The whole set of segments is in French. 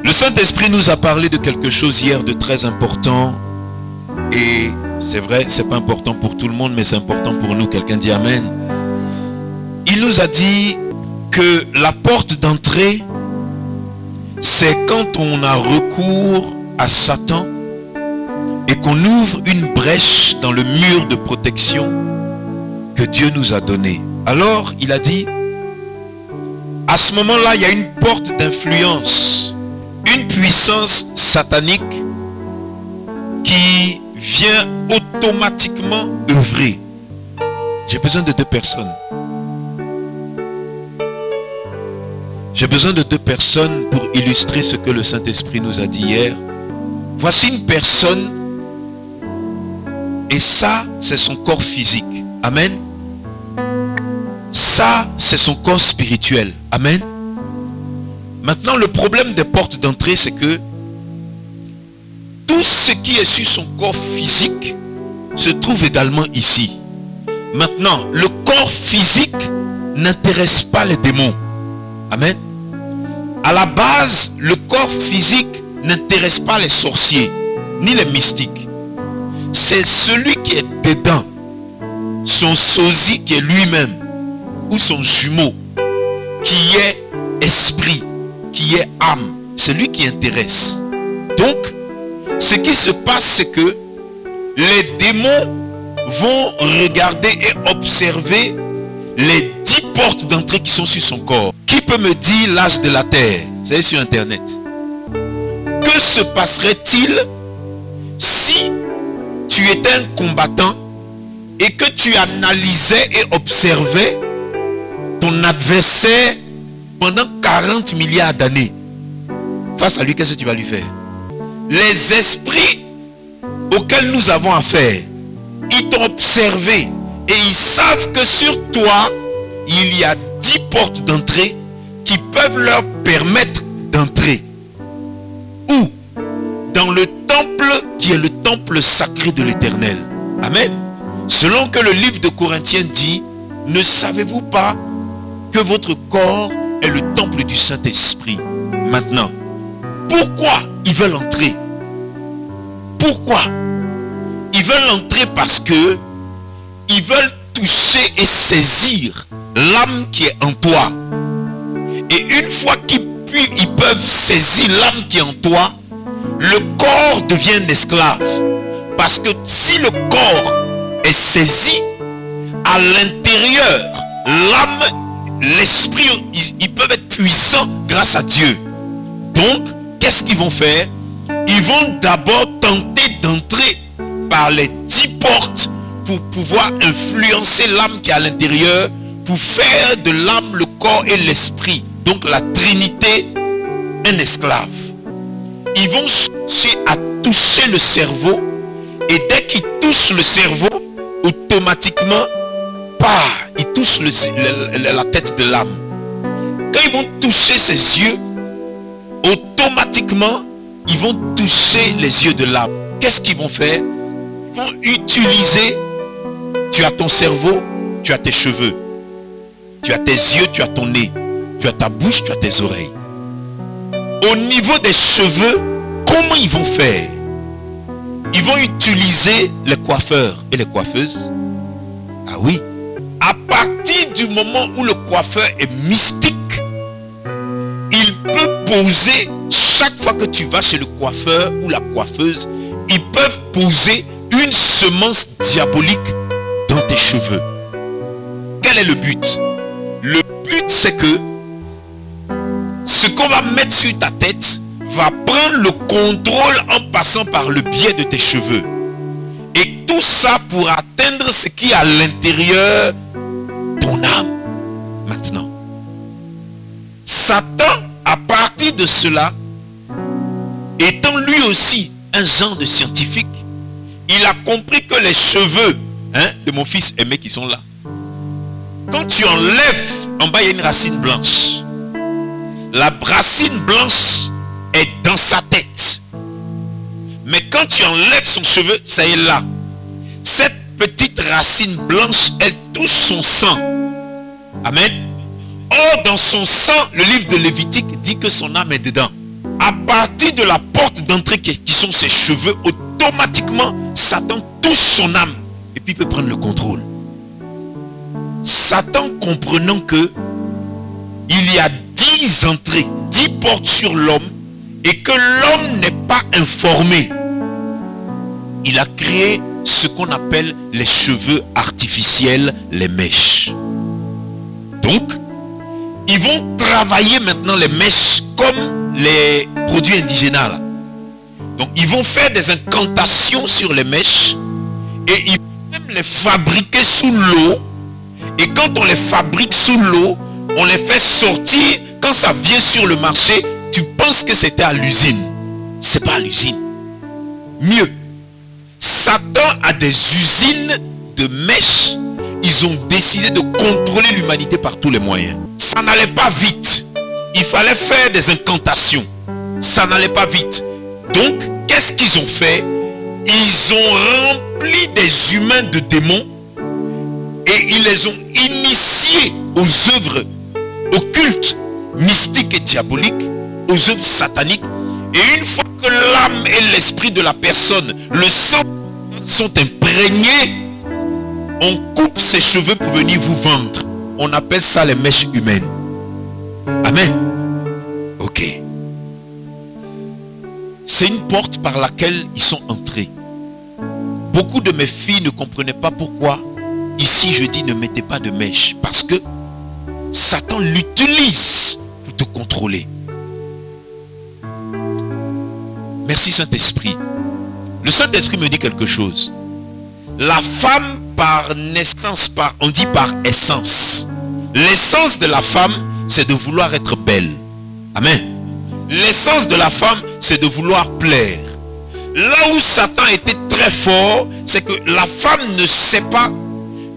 Le Saint-Esprit nous a parlé de quelque chose hier de très important. Et c'est vrai, c'est pas important pour tout le monde, mais c'est important pour nous. Quelqu'un dit Amen. Il nous a dit que la porte d'entrée, c'est quand on a recours à Satan et qu'on ouvre une brèche dans le mur de protection que Dieu nous a donné. Alors, il a dit, à ce moment-là, il y a une porte d'influence, une puissance satanique qui vient automatiquement œuvrer. J'ai besoin de deux personnes. J'ai besoin de deux personnes pour illustrer ce que le Saint-Esprit nous a dit hier. Voici une personne et ça, c'est son corps physique. Amen. Ça, c'est son corps spirituel. Amen. Maintenant, le problème des portes d'entrée, c'est que tout ce qui est sur son corps physique se trouve également ici. Maintenant, le corps physique n'intéresse pas les démons. Amen. À la base, le corps physique n'intéresse pas les sorciers, ni les mystiques. C'est celui qui est dedans, son sosie qui est lui-même, ou son jumeau, qui est esprit, qui est âme. C'est lui qui intéresse. Donc, ce qui se passe, c'est que les démons vont regarder et observer les 10 portes d'entrée qui sont sur son corps. Qui peut me dire l'âge de la terre? C'est sur internet. Que se passerait-il si tu étais un combattant et que tu analysais et observais ton adversaire pendant 40 milliards d'années? Face à lui, qu'est-ce que tu vas lui faire? Les esprits auxquels nous avons affaire, ils t'ont observé et ils savent que sur toi, il y a 10 portes d'entrée qui peuvent leur permettre d'entrer. Où? Dans le temple qui est le temple sacré de l'Éternel. Amen. Selon que le livre de Corinthiens dit, ne savez-vous pas que votre corps est le temple du Saint-Esprit? Maintenant, pourquoi ils veulent entrer? Pourquoi? Ils veulent entrer parce que ils veulent toucher et saisir l'âme qui est en toi. Et une fois qu'ils peuvent saisir l'âme qui est en toi, le corps devient un esclave. Parce que si le corps est saisi, à l'intérieur, l'âme, l'esprit, ils peuvent être puissants grâce à Dieu. Donc, qu'est-ce qu'ils vont faire? Ils vont d'abord tenter d'entrer par les 10 portes pour pouvoir influencer l'âme qui est à l'intérieur, pour faire de l'âme, le corps et l'esprit, donc la Trinité, un esclave. Ils vont chercher à toucher le cerveau, et dès qu'ils touchent le cerveau, automatiquement, ils touchent la tête de l'âme. Quand ils vont toucher ses yeux, automatiquement, ils vont toucher les yeux de l'âme. Qu'est-ce qu'ils vont faire? Ils vont utiliser, tu as ton cerveau, tu as tes cheveux, tu as tes yeux, tu as ton nez, tu as ta bouche, tu as tes oreilles. Au niveau des cheveux, comment ils vont faire? Ils vont utiliser les coiffeurs et les coiffeuses. Ah oui. À partir du moment où le coiffeur est mystique, il peut poser, chaque fois que tu vas chez le coiffeur ou la coiffeuse, ils peuvent poser une semence diabolique dans tes cheveux. Quel est le but? Le but, c'est que ce qu'on va mettre sur ta tête va prendre le contrôle en passant par le biais de tes cheveux. Et tout ça pour atteindre ce qui est à l'intérieur de ton âme. Maintenant, Satan, à partir de cela, étant lui aussi un genre de scientifique, il a compris que les cheveux de mon fils aimé qui sont là, quand tu enlèves, en bas il y a une racine blanche. La racine blanche est dans sa tête. Mais quand tu enlèves son cheveu, ça est là. Cette petite racine blanche, elle touche son sang. Amen. Or, dans son sang, le livre de Lévitique dit que son âme est dedans. à partir de la porte d'entrée qui sont ses cheveux, automatiquement, Satan touche son âme et puis il peut prendre le contrôle. Satan, comprenant que il y a 10 entrées, 10 portes sur l'homme et que l'homme n'est pas informé, il a créé ce qu'on appelle les cheveux artificiels, les mèches. Donc, ils vont travailler maintenant les mèches comme les produits indigénales. Donc, ils vont faire des incantations sur les mèches et ils vont même les fabriquer sous l'eau. Et quand on les fabrique sous l'eau, on les fait sortir. Quand ça vient sur le marché, tu penses que c'était à l'usine. C'est pas à l'usine. Mieux, Satan a des usines de mèches. Ils ont décidé de contrôler l'humanité par tous les moyens. Ça n'allait pas vite. Il fallait faire des incantations. Ça n'allait pas vite. Donc, qu'est-ce qu'ils ont fait? Ils ont rempli des humains de démons et ils les ont initiés aux œuvres occultes, mystiques et diaboliques, aux œuvres sataniques. Et une fois que l'âme et l'esprit de la personne, le sang sont imprégnés, on coupe ses cheveux pour venir vous vendre. On appelle ça les mèches humaines. Amen. Ok. C'est une porte par laquelle ils sont entrés. Beaucoup de mes filles ne comprenaient pas pourquoi ici je dis ne mettez pas de mèches. Parce que Satan l'utilise pour te contrôler. Merci Saint-Esprit. Le Saint-Esprit me dit quelque chose. La femme par naissance, on dit par essence. L'essence de la femme, c'est de vouloir être belle. Amen. L'essence de la femme, c'est de vouloir plaire. Là où Satan était très fort, c'est que la femme ne sait pas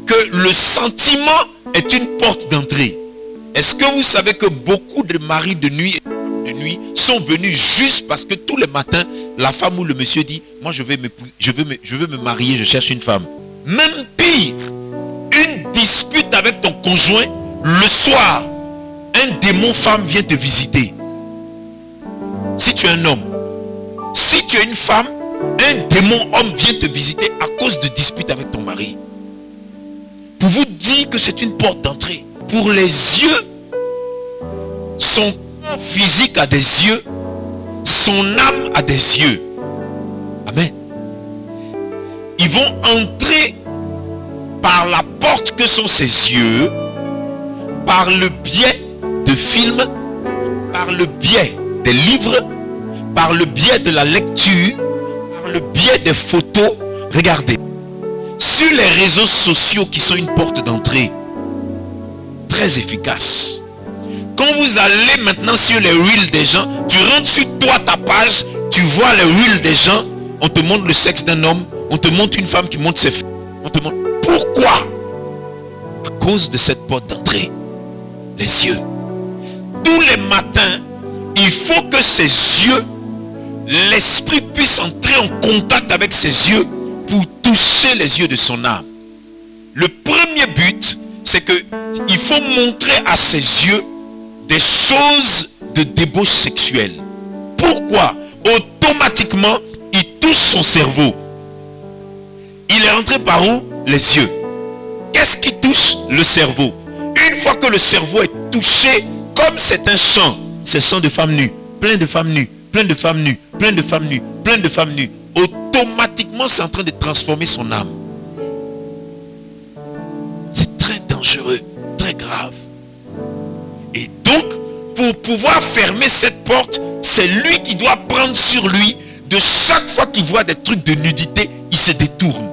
que le sentiment est une porte d'entrée. Est-ce que vous savez que beaucoup de maris de nuit sont venus juste parce que tous les matins, la femme ou le monsieur dit, moi je veux me marier, je cherche une femme. Même pire, une dispute avec ton conjoint, le soir, un démon femme vient te visiter. Si tu es un homme, si tu es une femme, un démon homme vient te visiter à cause de disputes avec ton mari. Pour vous dire que c'est une porte d'entrée. Pour les yeux, son corps physique a des yeux, son âme a des yeux. Amen. Ils vont entrer par la porte que sont ses yeux, par le biais de films, par le biais des livres, par le biais de la lecture, par le biais des photos. Regardez, sur les réseaux sociaux qui sont une porte d'entrée très efficace. Quand vous allez maintenant sur les reels des gens, tu rentres sur toi ta page, tu vois les reels des gens, on te montre le sexe d'un homme, on te montre une femme qui montre ses fesses, on te montre. Pourquoi? À cause de cette porte d'entrée, les yeux. Tous les matins, il faut que ses yeux, l'esprit puisse entrer en contact avec ses yeux pour toucher les yeux de son âme. Le premier but, c'est que il faut montrer à ses yeux des choses de débauche sexuelle. Pourquoi? Automatiquement, il touche son cerveau. Il est rentré par où? Les yeux. Qu'est-ce qui touche? Le cerveau. Une fois que le cerveau est touché, comme c'est un champ, c'est un champ de femmes nues, plein de femmes nues, plein de femmes nues, plein de femmes nues, plein de femmes nues. Automatiquement, c'est en train de transformer son âme. C'est très dangereux, très grave. Et donc, pour pouvoir fermer cette porte, c'est lui qui doit prendre sur lui. De chaque fois qu'il voit des trucs de nudité, il se détourne.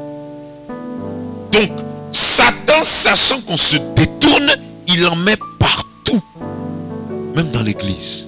Donc, Satan, sachant qu'on se détourne, il en met partout. Même dans l'église.